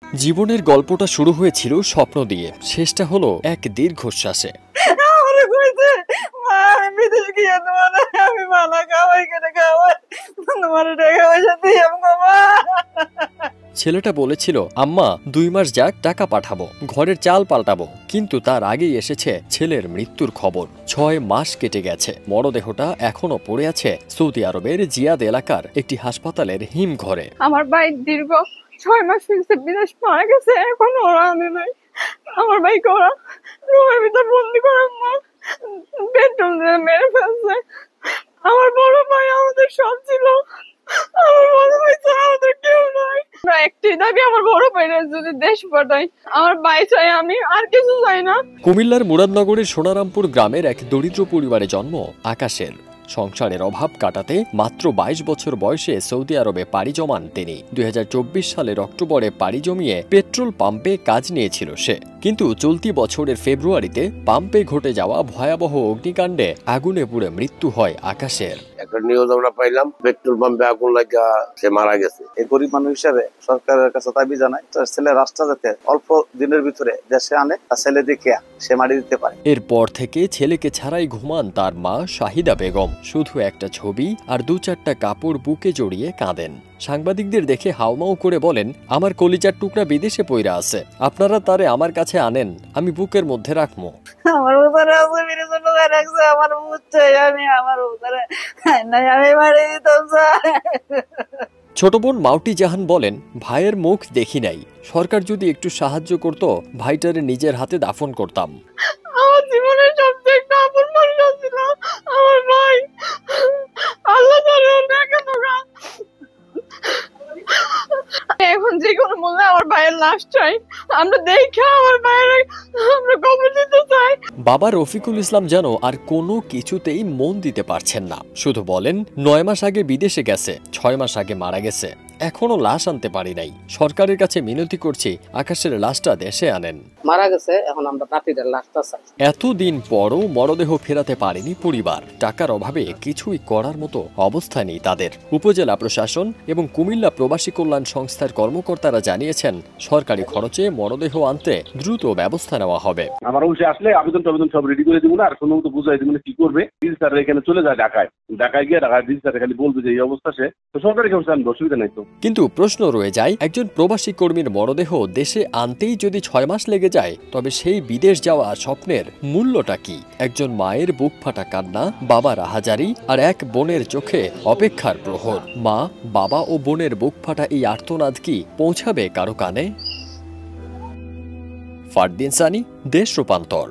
জীবনের গল্পটা শুরু হয়েছিল স্বপ্ন দিয়ে, শেষটা হলো এক দীর্ঘশ্বাসে। ছেলেটা বলেছিল, আম্মা 2 মাস যাক টাকা পাঠাবো, ঘরের চাল পাল্টাবো, কিন্তু তার আগেই এসেছে ছেলের মৃত্যুর খবর। 6 মাস কেটে গেছে, মরদেহটা এখনো পড়ে আছে সৌদি আরবের জিয়াদ এলাকার একটি হাসপাতালের হিমঘরে। আমার ভাই দীর্ঘ 6 মাস হয়েছে বিদেশ মারা গেছে, এখনো ওরা আনে নাই। আমার ভাইকে ওরা রুমের ভিতর বন্দি করে পেট্রোল দিয়ে মেরে ফেলছে। আমার বড় ভাই আমাদের সব ছিল, আমার বড় ভাই ছাড়া আমাদের কেউ নাই। আমরা একটি দাবি, আমার বড় ভাইরা যদি দেশ পাঠাই, আমার ভাই চাই, আমি আর কিছু চাই না। কুমিল্লার মুরাদনগরের সোনারামপুর গ্রামের এক দরিদ্র পরিবারে জন্ম আকাশের। সংসারের অভাব কাটাতে মাত্র 22 বছর বয়সে সৌদি আরবে পাড়ি জমান তিনি। 2024 সালের অক্টোবরে পাড়ি জমিয়ে পেট্রোল পাম্পে কাজ নিয়েছিল সে, কিন্তু চলতি বছরের ফেব্রুয়ারিতে পাম্পে ঘটে যাওয়া ভয়াবহ অগ্নিকাণ্ডে আগুনে পুড়ে মৃত্যু হয় আকাশের। একটা নিউজ আমরা পাইলাম পেট্রোল পাম্পে আগুন লাগা সে মারা গেছে। এই গরিব মানুষ হিসেবে সরকারের কাছে দাবি জানাই, তার ছেলে রাষ্ট্র যাতে অল্প দিনের ভিতরে দেশে আনে, তার ছেলে দেখে সে মারি দিতে পারে। এরপর থেকে ছেলেকে ছাড়াই ঘুমান তার মা শাহিদা বেগম। শুধু একটা ছবি আর 2-4টা কাপড় বুকে জড়িয়ে কাঁদেন। সাংবাদিকদের দেখে হাউমাউ করে বলেন, আমার কলিজার টুকরা বিদেশে পইরা আছে, আপনারা তারে আমার কাছে আনেন, আমি বুকের মধ্যে রাখবো। আমার উপরে আছে বিরেজন লোকে রাখছে, আমার বুঝছে আমি আমার উপরে নাই, আমি মারি দিতাম। ছোট বোন মাউটি জাহান বলেন, ভাইয়ের মুখ দেখি নাই, সরকার যদি একটু সাহায্য করত, ভাইটারে নিজের হাতে দাফন করতাম। আমার জীবনের সবচেয়ে একটা আপন মানুষ ছিল আমার ভাই। আল্লাহ তাআলা ওনাকে দোয়া। এখন যে কোনো মূল্যে আমার ভাইয়ের লাশ চাই, আমরা দেখে আমার ভাইয়ের আমরা কবর দিতে চাই। বাবা রফিকুল ইসলাম যেন আর কোনো কিছুতেই মন দিতে পারছেন না, শুধু বলেন 9 মাস আগে বিদেশে গেছে, 6 মাস আগে মারা গেছে, এখনো লাশ আনতে পারি নাই, সরকারের কাছে মিনতি করছি আকাশের লাশটা দেশে আনেন। মারা গেছে, এখন আমরা নাতিদের লাশটা চাই। এতদিন পরও মরদেহ ফেরাতে পারেনি পরিবার। টাকার অভাবে কিছুই করার মতো অবস্থা নেই তাদের। উপজেলা প্রশাসন এবং কুমিল্লা প্রবাসী কল্যাণ সংস্থার কর্মকর্তারা জানিয়েছেন, সরকারি খরচে মরদেহ আনতে দ্রুত ব্যবস্থা নেওয়া হবে। আমার অফিসে আসলে আবেদন সব রেডি করে দিব না, আর কোনো মতো বুঝাই দিব না কি করবে। স্যার এখানে চলে যায় ঢাকায় গিয়ে ঢাকায় স্যার খালি বলবে যে এই অবস্থা, সে তো সরকারি খরচে আনবে, অসুবিধা নাই তো। কিন্তু প্রশ্ন রয়ে যায়, একজন প্রবাসী কর্মীর মরদেহ দেশে আনতেই যদি 6 মাস লেগে যায়, তবে সেই বিদেশ যাওয়া স্বপ্নের মূল্যটা কি? একজন মায়ের বুক ফাটা কান্না, বাবার আহাজারি, আর এক বোনের চোখে অপেক্ষার প্রহর। মা, বাবা ও বোনের বুক ফাটা এই আর্তনাদ কি পৌঁছাবে কারো কানে? ফারদিন সানি, দেশ রূপান্তর।